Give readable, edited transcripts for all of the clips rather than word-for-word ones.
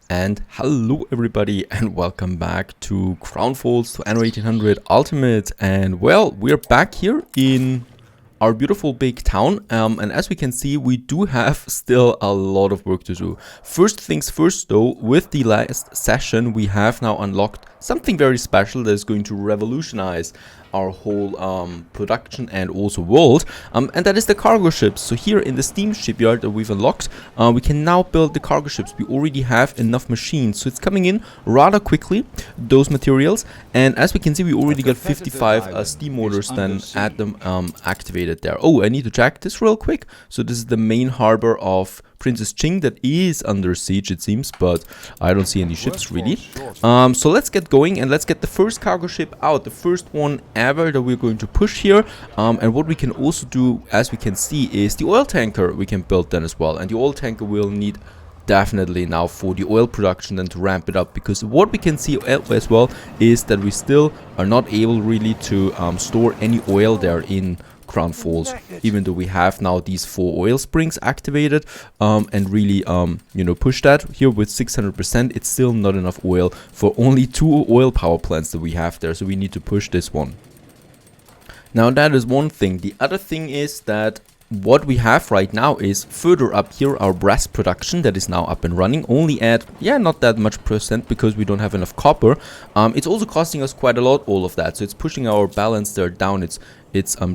And hello everybody and welcome back to Crownfalls to Anno 1800 Ultimate. And well, we're back here in our beautiful big town, and as we can see, we do have still a lot of work to do. First things first though, with the last session we have now unlocked something very special that is going to revolutionize our whole production and also world, and that is the cargo ships. So here in the steam shipyard that we've unlocked, we can now build the cargo ships. We already have enough machines, so it's coming in rather quickly, those materials. And as we can see, we already got 55 steam motors then at them activated there. Oh, I need to check this real quick. So this is the main harbor of Princess Jing that is under siege, it seems, but I don't see any ships really. So let's get going and let's get the first cargo ship out, the first one ever that we're going to push here. And what we can also do, as we can see, is the oil tanker we can build then as well. And the oil tanker will need definitely now for the oil production and to ramp it up, because what we can see as well is that we still are not able really to store any oil there in Crown Falls, even though we have now these 4 oil springs activated, and really you know, push that here with 600%. It's still not enough oil for only 2 oil power plants that we have there, so we need to push this one. Now that is one thing. The other thing is that what we have right now is further up here our brass production that is now up and running, only at not that much percent because we don't have enough copper. It's also costing us quite a lot, all of that, so it's pushing our balance there down. It's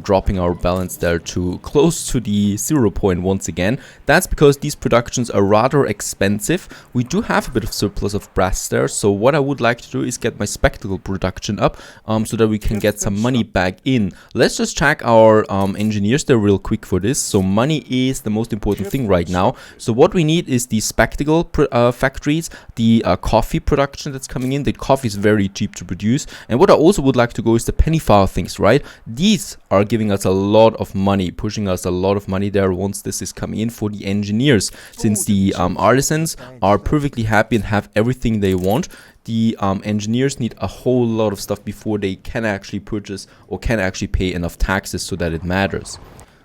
dropping our balance there to close to the 0 point once again. That's because these productions are rather expensive. We do have a bit of surplus of brass there, so what I would like to do is get my spectacle production up, so that we can get some money back in. Let's just check our engineers there real quick for this. So money is the most important thing right now. So what we need is the spectacle factories, the coffee production that's coming in. The coffee is very cheap to produce, and what I also would like to go is the penny file things, right? These are giving us a lot of money, pushing us a lot of money there once this is coming in for the engineers, since the artisans are perfectly happy and have everything they want. The engineers need a whole lot of stuff before they can actually purchase or can actually pay enough taxes so that it matters.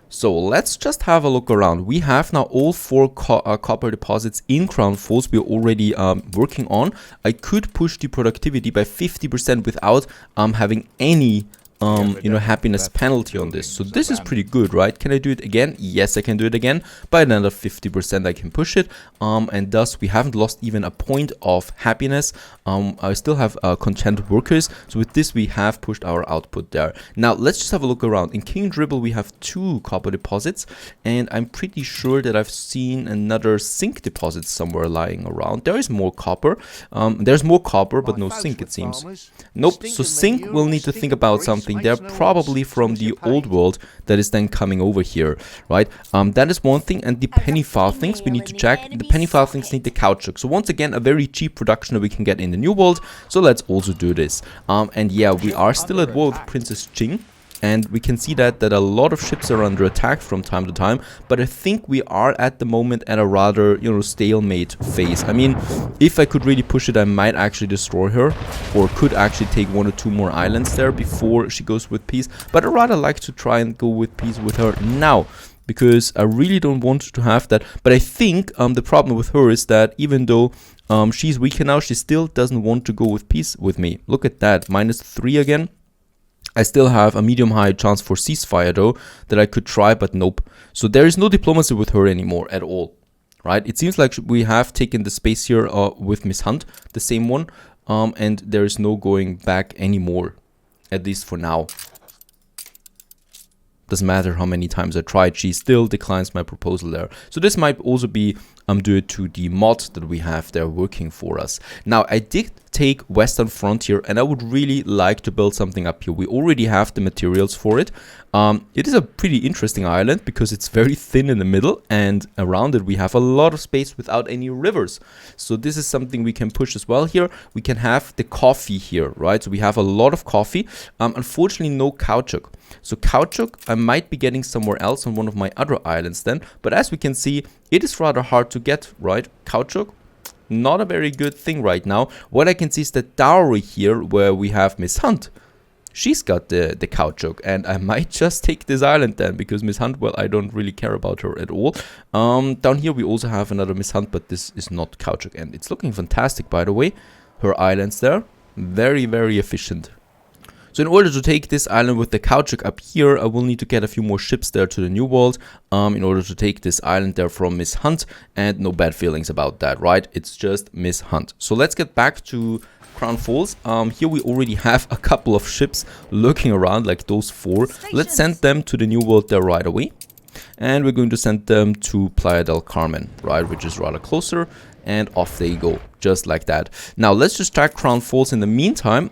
So let's just have a look around. We have now all 4 copper deposits in Crown Falls we're already working on. I could push the productivity by 50% without having any you know, happiness penalty on this. So this is pretty good, right? Can I do it again? Yes, I can do it again. By another 50% I can push it, and thus we haven't lost even a point of happiness. I still have contented workers, so with this we have pushed our output there. Now let's just have a look around. In King Dribble we have 2 copper deposits, and I'm pretty sure that I've seen another zinc deposit somewhere lying around. There is more copper. There's more copper but no zinc, it seems. Nope. So zinc will need to think about something. They're probably from the old world that is then coming over here, right? That is one thing. And the penny file things we need to check. The penny file things need the caoutchouc. So once again, a very cheap production that we can get in the new world. So let's also do this. And yeah, we are still at war with Princess Jing. And we can see that a lot of ships are under attack from time to time, but I think we are at the moment at a rather, you know, stalemate phase. I mean, if I could really push it, I might actually destroy her, or could actually take 1 or 2 more islands there before she goes with peace. But I'd rather like to try and go with peace with her now, because I really don't want to have that. But I think the problem with her is that even though she's weaker now, she still doesn't want to go with peace with me. Look at that, -3 again. I still have a medium-high chance for ceasefire though that I could try, but nope. So there is no diplomacy with her anymore at all, right? It seems like we have taken the space here with Miss Hunt, the same one, and there is no going back anymore, at least for now. Doesn't matter how many times I tried, she still declines my proposal there. So this might also be due to the mod that we have there working for us. Now I did take Western Frontier, and I would really like to build something up here. We already have the materials for it. It is a pretty interesting island because it's very thin in the middle, and around it we have a lot of space without any rivers. So this is something we can push as well here. We can have the coffee here, right? So we have a lot of coffee. Unfortunately no caoutchouc. So caoutchouc I might be getting somewhere else on one of my other islands then, but as we can see, it is rather hard to get, right? Caoutchouc, not a very good thing right now. What I can see is that dowry here, where we have Miss Hunt, she's got the caoutchouc, and I might just take this island then, because Miss Hunt, well, I don't really care about her at all. Down here we also have another Miss Hunt, but this is not caoutchouc, and it's looking fantastic, by the way. Her islands there, very, very efficient. So in order to take this island with the caoutchouc up here, I will need to get a few more ships there to the New World in order to take this island there from Miss Hunt, and no bad feelings about that, right? It's just Miss Hunt. So let's get back to Crown Falls. Here we already have a couple of ships lurking around, like those 4. Let's send them to the New World there right away. And we're going to send them to Playa del Carmen, right, which is rather closer. And off they go, just like that. Now, let's just track Crown Falls in the meantime.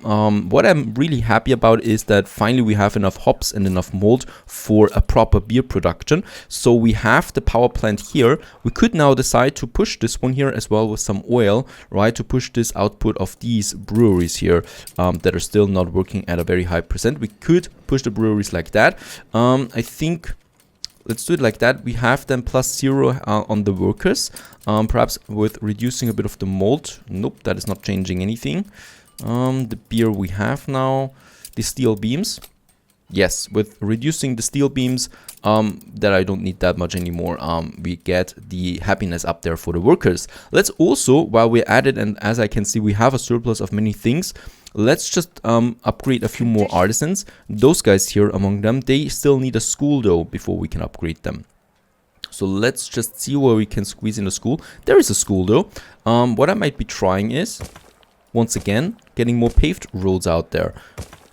What I'm really happy about is that finally we have enough hops and enough malt for a proper beer production. So we have the power plant here. We could now decide to push this one here as well with some oil, right, to push this output of these breweries here that are still not working at a very high percent. We could push the breweries like that. I think... Let's do it like that. We have them +0 on the workers. Perhaps with reducing a bit of the malt. Nope, that is not changing anything. The beer we have now. The steel beams. Yes, with reducing the steel beams, that I don't need that much anymore. We get the happiness up there for the workers. Let's also, while we're at it, and as I can see, we have a surplus of many things. Let's just upgrade a few more artisans. Those guys here among them, they still need a school though before we can upgrade them. So let's just see where we can squeeze in a school. There is a school though. What I might be trying is, once again, getting more paved roads out there.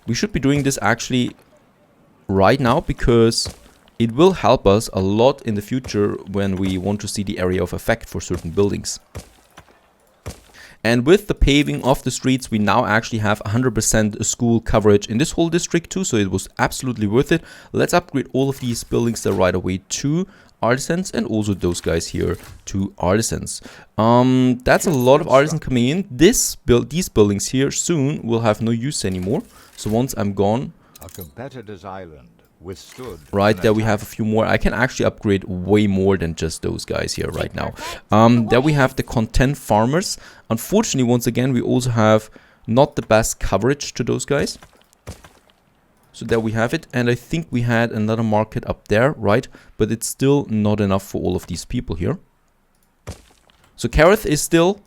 We should be doing this actually right now, because it will help us a lot in the future when we want to see the area of effect for certain buildings. And with the paving of the streets, we now actually have 100% school coverage in this whole district too, so it was absolutely worth it. Let's upgrade all of these buildings there right away to artisans, and also those guys here to artisans. That's a lot of artisans coming in. These buildings here soon will have no use anymore. So once I'm gone, a competitor's island withstood. Right, there we have a few more. I can actually upgrade way more than just those guys here right now. There we have the content farmers. Unfortunately, once again, we also have not the best coverage to those guys. So there we have it. And I think we had another market up there, right? But it's still not enough for all of these people here. So Kareth is still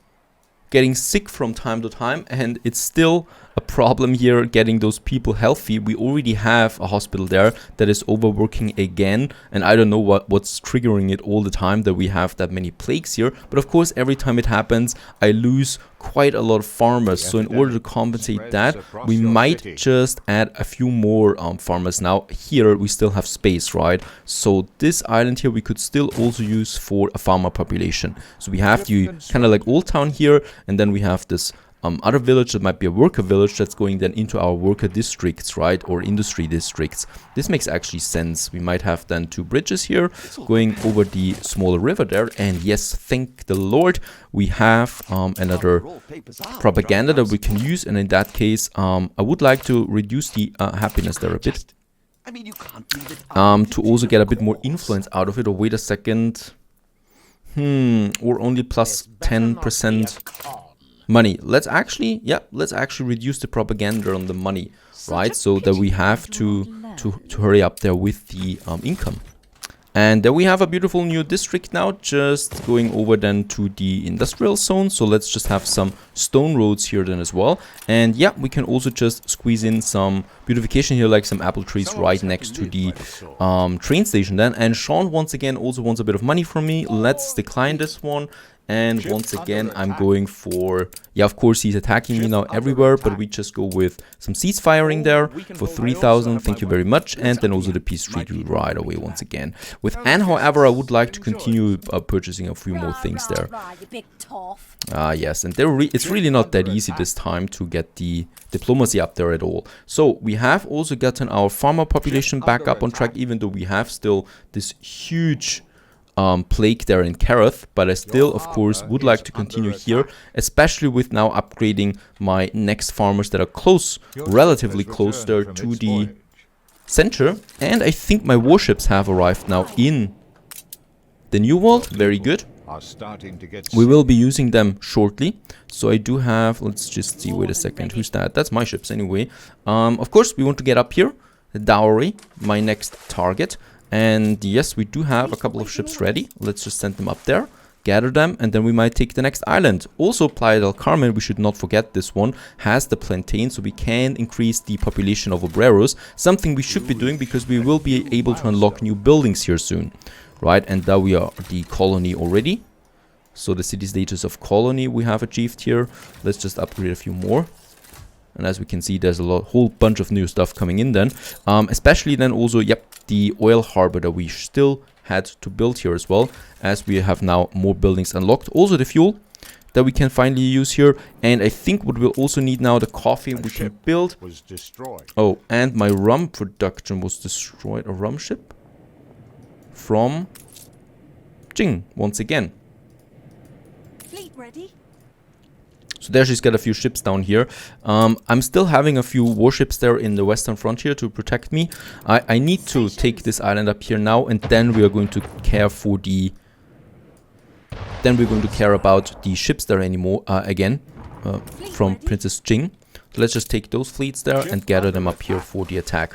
getting sick from time to time, and it's still a problem here getting those people healthy. We already have a hospital there that is overworking again, and I don't know what's triggering it all the time that we have that many plagues here. But of course, every time it happens, I lose quite a lot of farmers. So in order to compensate that, we might just add a few more farmers. Now here we still have space, right? So this island here we could still also use for a farmer population. So we have the kind of like old town here, and then we have this other village that might be a worker village that's going then into our worker districts, right, or industry districts. This makes actually sense. We might have then 2 bridges here going over the smaller river there, and yes, thank the Lord, we have another propaganda that we can use, and in that case, I would like to reduce the happiness there a bit, to also get a bit more influence out of it. Or wait a second, or only plus 10%. Money. Let's actually reduce the propaganda on the money, right? So that we have to hurry up there with the income. And then we have a beautiful new district now, just going over then to the industrial zone. So let's just have some stone roads here then as well. And yeah, we can also just squeeze in some beautification here, like some apple trees right next to the train station then. And Sean once again also wants a bit of money from me. Let's decline this one. And once again, I'm going for, yeah, of course, he's attacking me now everywhere, but we just go with some ceasefiring there for 3,000. Thank you very much. And then also the peace treaty right away once again. With Anne, however, I would like to continue purchasing a few more things there. Yes, and it's really not that easy this time to get the diplomacy up there at all. So we have also gotten our farmer population back up on track, even though we have still this huge plague there in Kareth, but I still, of course, would like to continue here, especially with now upgrading my next farmers that are close, relatively close there to the center. And I think my warships have arrived now in the New World. Very good. are starting to get We will be using them shortly. So I do have, let's just see, wait a second, who's that? That's my ships anyway. Of course, we want to get up here. The dowry, my next target. And yes, we do have a couple of ships ready. Let's just send them up there, gather them, and then we might take the next island. Also, Playa del Carmen, we should not forget this one, has the plantain, so we can increase the population of obreros. Something we should be doing because we will be able to unlock new buildings here soon. Right, and now we are the colony already. So the city status of colony we have achieved here. Let's just upgrade a few more. And as we can see, there's a whole bunch of new stuff coming in then. Especially then also, yep, the oil harbor that we still had to build here as well. As we have now more buildings unlocked. Also the fuel that we can finally use here. And I think what we'll also need now, the coffee we can build. Was destroyed. Oh, and my rum production was destroyed. A rum ship? From Jing, once again. Fleet ready? So there she's got a few ships down here. I'm still having a few warships there in the western frontier to protect me. I need to take this island up here now, and then we are going to care for the... Then we're going to care about the ships there anymore again from Princess Jing. So let's just take those fleets there and gather them up here for the attack.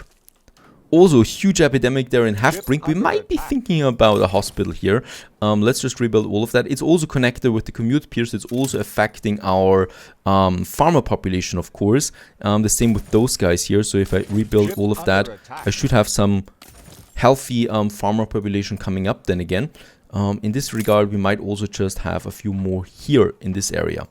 Also, huge epidemic there in Halfbrink. We might be thinking about a hospital here. Let's just rebuild all of that. It's also connected with the commute piers. It's also affecting our farmer population, of course. The same with those guys here. So if I rebuild all of that, I should have some healthy farmer population coming up then again. In this regard, we might also just have a few more here in this area.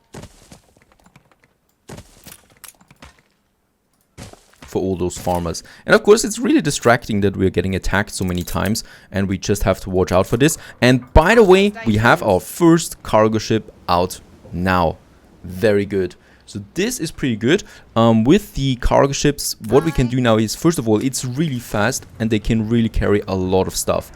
For all those farmers. And of course, it's really distracting that we're getting attacked so many times, and we just have to watch out for this. And by the way, we have our first cargo ship out now. Very good. So this is pretty good. With the cargo ships, what we can do now is, first of all, it's really fast and they can really carry a lot of stuff.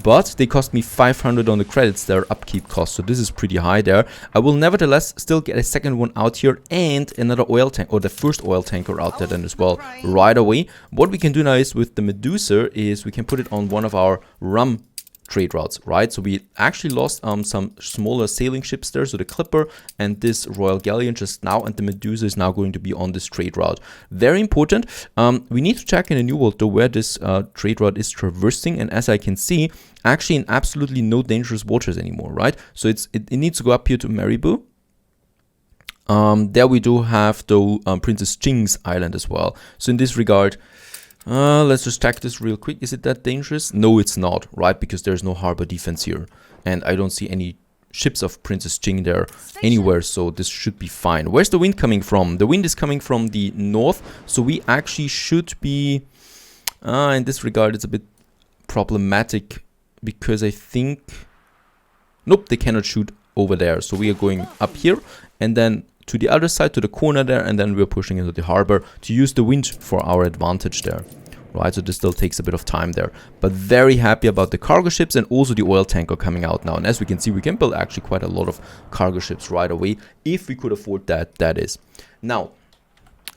But they cost me 500 on the credits, their upkeep cost, so this is pretty high there. I will nevertheless still get a second one out here and another oil tank, or the first oil tanker out there then as well, right away. What we can do now is with the Medusa is we can put it on one of our rum trade routes, right? So we actually lost some smaller sailing ships there, so the Clipper and this Royal Galleon just now, and the Medusa is now going to be on this trade route. Very important. We need to check in the New World though where this trade route is traversing, and as I can see, actually in absolutely no dangerous waters anymore, right? So it needs to go up here to Maribou. There we do have the Princess Jing's island as well. So in this regard, let's just check this real quick. Is it that dangerous? No, it's not, right? Because there's no harbor defense here. And I don't see any ships of Princess Jing there anywhere, so this should be fine. Where's the wind coming from? The wind is coming from the north, so we actually should be... in this regard, it's a bit problematic, because I think... Nope, they cannot shoot over there. So we are going up here, and then to the other side, to the corner there, and then we're pushing into the harbor to use the wind for our advantage there. Right, so this still takes a bit of time there. But very happy about the cargo ships and also the oil tanker coming out now. And as we can see, we can build actually quite a lot of cargo ships right away, if we could afford that, that is. Now,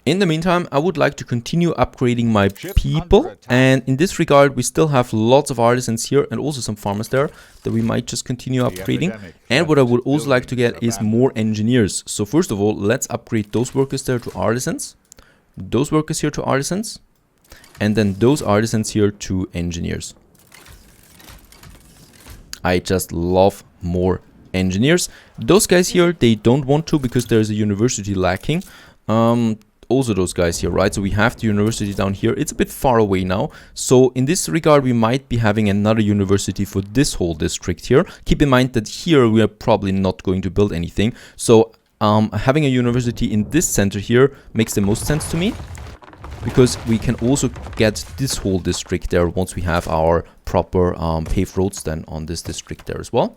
in the meantime, I would like to continue upgrading my people, and in this regard, we still have lots of artisans here and also some farmers there that we might just continue upgrading. And what I would also like to get is more engineers. So first of all, let's upgrade those workers there to artisans, those workers here to artisans, and then those artisans here to engineers. I just love more engineers. Those guys here, they don't want to because there's a university lacking. Also those guys here, right? So we have the university down here. It's a bit far away now. So in this regard, we might be having another university for this whole district here. Keep in mind that here we are probably not going to build anything. So having a university in this center here makes the most sense to me, because we can also get this whole district there once we have our proper paved roads then on this district there as well.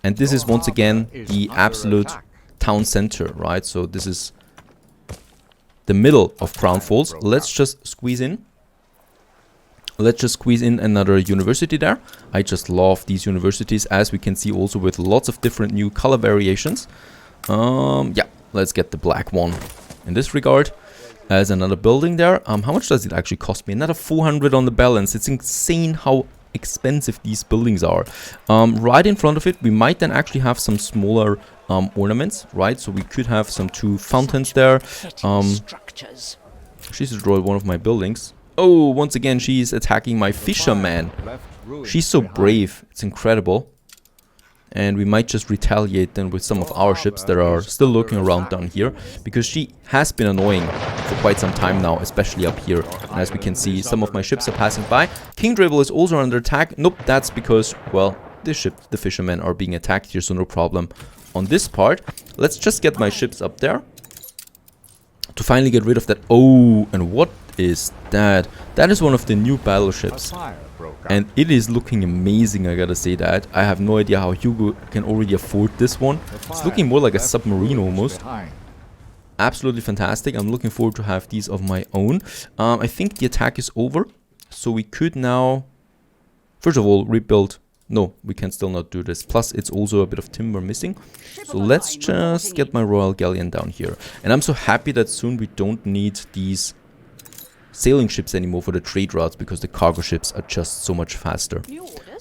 And this is once again the absolute town center, right? So this is the middle of Crown Falls. Let's just squeeze in. Let's just squeeze in another university there. I just love these universities, as we can see also with lots of different new color variations. Yeah, let's get the black one in this regard. As another building there. How much does it actually cost me? Another 400 on the balance. It's insane how expensive these buildings are. Right in front of it, we might then actually have some smaller ornaments, right? So we could have some 2 fountains there. She's destroyed one of my buildings. Oh, once again, she's attacking my fisherman. She's so brave. It's incredible. And we might just retaliate then with some of our ships that are still lurking around down here, because she has been annoying for quite some time now, especially up here. And as we can see, some of my ships are passing by. King Dribble is also under attack. Nope, that's because, well, the fishermen are being attacked here, so no problem on this part. Let's just get my ships up there to finally get rid of that. Oh, and what is that? That is one of the new battleships. And it is looking amazing, I gotta say that. I have no idea how Hugo can already afford this one. It's looking more like a submarine almost. Absolutely fantastic. I'm looking forward to have these of my own. I think the attack is over. So we could now, first of all, rebuild. No, we can still not do this. Plus, it's also a bit of timber missing. So let's just get my Royal Galleon down here. And I'm so happy that soon we don't need these sailing ships anymore for the trade routes, because the cargo ships are just so much faster.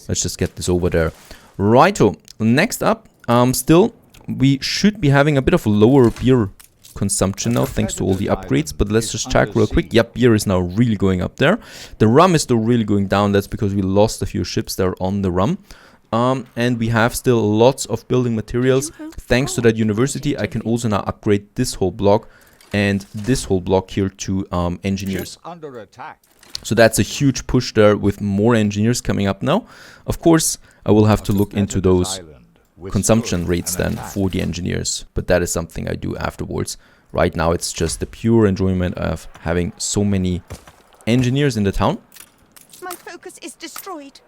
Let's just get this over there. Righto. Next up, still, we should be having a bit of lower beer consumption now, thanks to all the upgrades. But let's just check real quick. Yep, beer is now really going up there. The rum is still really going down. That's because we lost a few ships that are on the rum. And we have still lots of building materials. Thanks to that university, I can also now upgrade this whole block and this whole block here to engineers. So that's a huge push there with more engineers coming up now. Of course, I will have to look into those consumption rates then for the engineers, but that is something I do afterwards. Right now it's just the pure enjoyment of having so many engineers in the town. My focus is destroyed.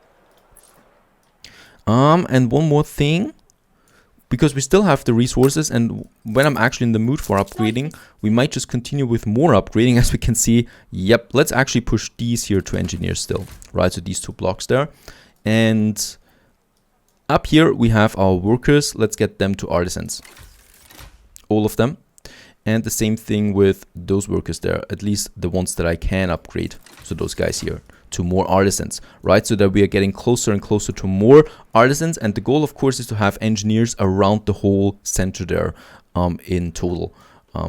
And one more thing, because we still have the resources, and when I'm actually in the mood for upgrading, we might just continue with more upgrading. As we can see, yep, let's actually push these here to engineers still, right? So these 2 blocks there. And up here we have our workers. Let's get them to artisans, all of them. And the same thing with those workers there, at least the ones that I can upgrade. So those guys here to more artisans, right? So that we are getting closer and closer to more artisans. And the goal, of course, is to have engineers around the whole center there in total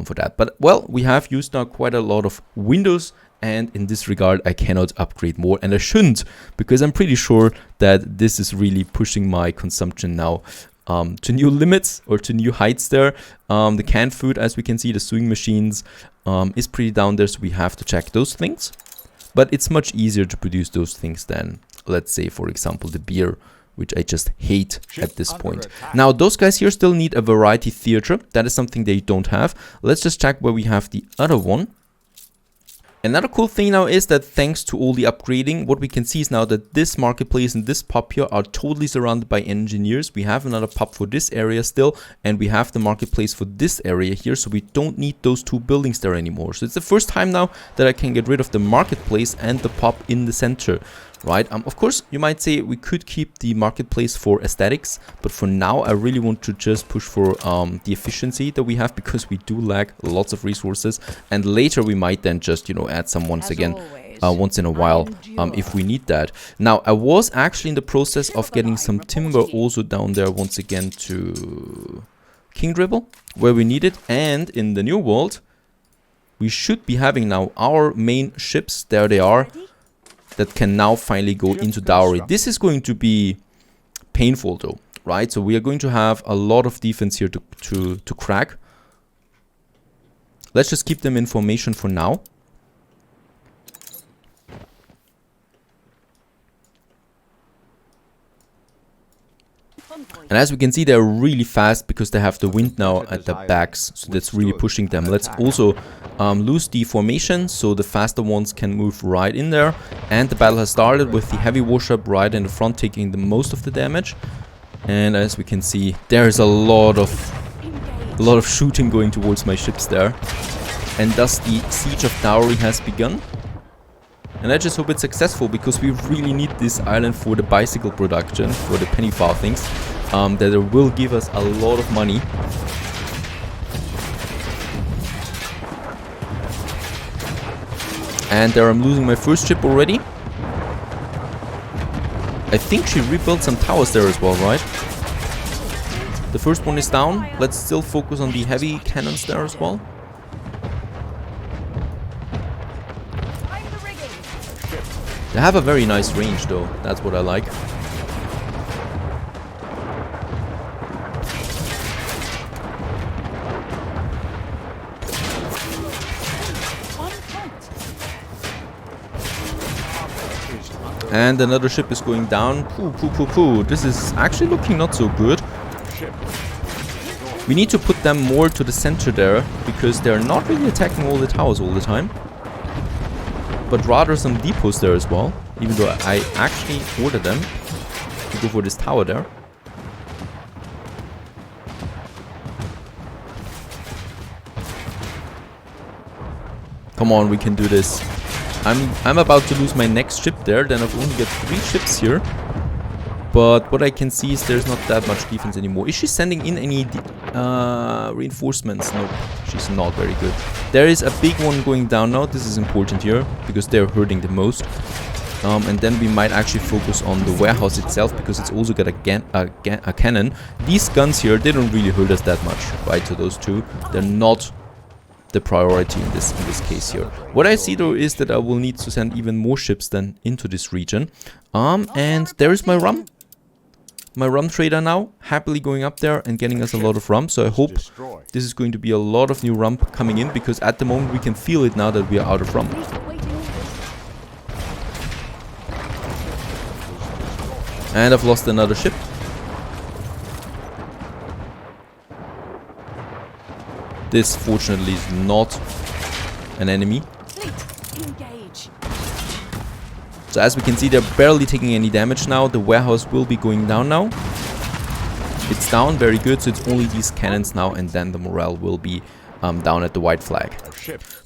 for that. But, well, we have used now quite a lot of windows. And in this regard, I cannot upgrade more. And I shouldn't, because I'm pretty sure that this is really pushing my consumption now to new limits or to new heights there. The canned food, as we can see, the sewing machines is pretty down there. So we have to check those things. But it's much easier to produce those things than, let's say, for example, the beer, which I just hate at this point. Now, those guys here still need a variety theater. That is something they don't have. Let's just check where we have the other one. Another cool thing now is that thanks to all the upgrading, what we can see is now that this marketplace and this pub here are totally surrounded by engineers. We have another pub for this area still, and we have the marketplace for this area here, so we don't need those 2 buildings there anymore. So it's the first time now that I can get rid of the marketplace and the pub in the center. Right, of course, you might say we could keep the marketplace for aesthetics, but for now I really want to just push for the efficiency that we have, because we do lack lots of resources, and later we might then just, you know, add some once again, once in a while, if we need that. Now, I was actually in the process of getting some timber also down there once again to King Dribble, where we need it, and in the new world, we should be having now our main ships, there they are, that can now finally go into dowry. This is going to be painful though, right? So we are going to have a lot of defense here to crack. Let's just keep them in formation for now. And as we can see, they're really fast because they have the wind now at their backs. So that's really pushing them. Let's also lose the formation so the faster ones can move right in there. And the battle has started with the heavy warship right in the front taking the most of the damage. And as we can see, there's a lot of shooting going towards my ships there. And thus the siege of Dowry has begun. And I just hope it's successful, because we really need this island for the bicycle production, for the penny farthings, that it will give us a lot of money. And there I'm losing my first ship already. I think she rebuilt some towers there as well, right? The first one is down. Let's still focus on the heavy cannons there as well. They have a very nice range though. That's what I like. And another ship is going down. Poo. This is actually looking not so good. We need to put them more to the center there, because they're not really attacking all the towers all the time. But rather some depots there as well. Even though I actually ordered them to go for this tower there. Come on, we can do this. I'm about to lose my next ship there, then I've only got 3 ships here. But what I can see is there's not that much defense anymore. Is she sending in any reinforcements? No, she's not very good. There is a big one going down now. This is important here, because they're hurting the most. And then we might actually focus on the warehouse itself, because it's also got a cannon. These guns here, they don't really hurt us that much, right? So those two, they're not the priority in this case here. What I see though is that I will need to send even more ships then into this region. And there is my rum. My rum trader now, happily going up there and getting us a lot of rum. So I hope this is going to be a lot of new rum coming in, because at the moment we can feel it now that we are out of rum. And I've lost another ship. This fortunately is not an enemy. So as we can see, they're barely taking any damage now. The warehouse will be going down now. It's down, very good. So it's only these cannons now, and then the morale will be down at the white flag.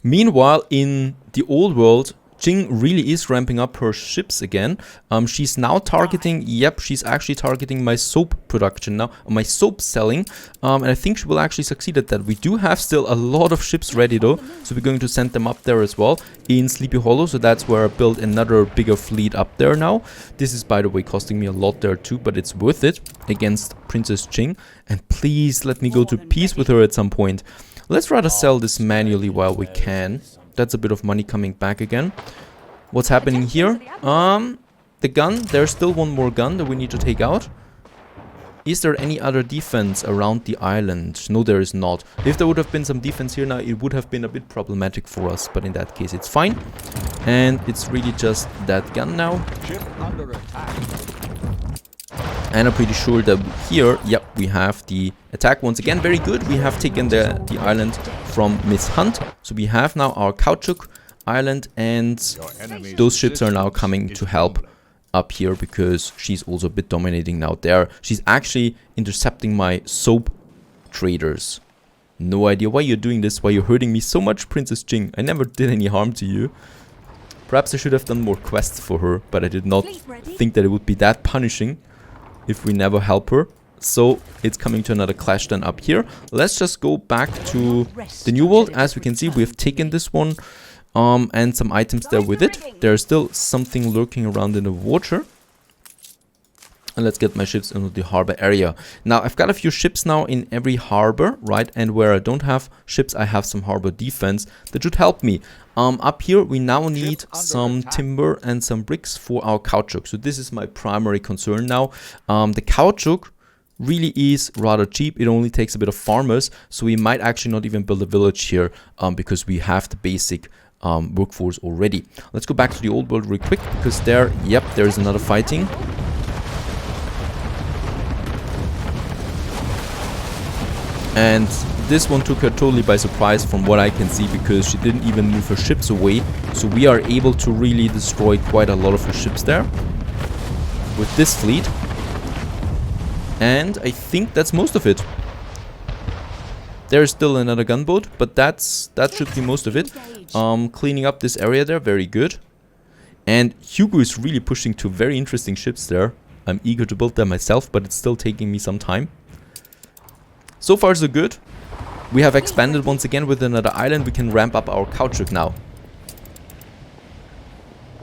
Meanwhile, in the old world, Jing really is ramping up her ships again. She's now targeting, she's actually targeting my soap production now, my soap selling. And I think she will actually succeed at that. We do have still a lot of ships ready though, so we're going to send them up there as well in Sleepy Hollow. So that's where I built another bigger fleet up there now. This is, by the way, costing me a lot there too, but it's worth it against Princess Jing. And please let me go to peace with her at some point. Let's rather sell this manually while we can. That's a bit of money coming back again. What's happening here? The gun. There's still one more gun that we need to take out. Is there any other defense around the island? No, there is not. If there would have been some defense here now, it would have been a bit problematic for us. But in that case, it's fine. And it's really just that gun now. And I'm pretty sure that here, we have the attack once again. Very good. We have taken the island from Miss Hunt. So we have now our Kautschuk island, and those ships are now coming to help up here, because she's also a bit dominating now there. She's actually intercepting my soap traders. No idea why you're doing this, why you're hurting me so much, Princess Jing. I never did any harm to you. Perhaps I should have done more quests for her, but I did not think that it would be that punishing if we never help her. So it's coming to another clash then up here. Let's just go back to the New World. As we can see, we have taken this one and some items there with it. There's still something lurking around in the water. And let's get my ships into the harbor area. Now, I've got a few ships now in every harbor, right? And where I don't have ships, I have some harbor defense that should help me. Up here, we now need some timber and some bricks for our Kautschuk. So this is my primary concern now. The Kautschuk really is rather cheap. It only takes a bit of farmers. So we might actually not even build a village here because we have the basic workforce already. Let's go back to the old world real quick, because there is another fighting. And this one took her totally by surprise from what I can see, because she didn't even move her ships away. So we are able to really destroy quite a lot of her ships there with this fleet. And I think that's most of it. There is still another gunboat, but that should be most of it. Cleaning up this area there, very good. And Hugo is really pushing two very interesting ships there. I'm eager to build them myself, but it's still taking me some time. So far so good. We have expanded once again with another island. We can ramp up our Kautschuk now.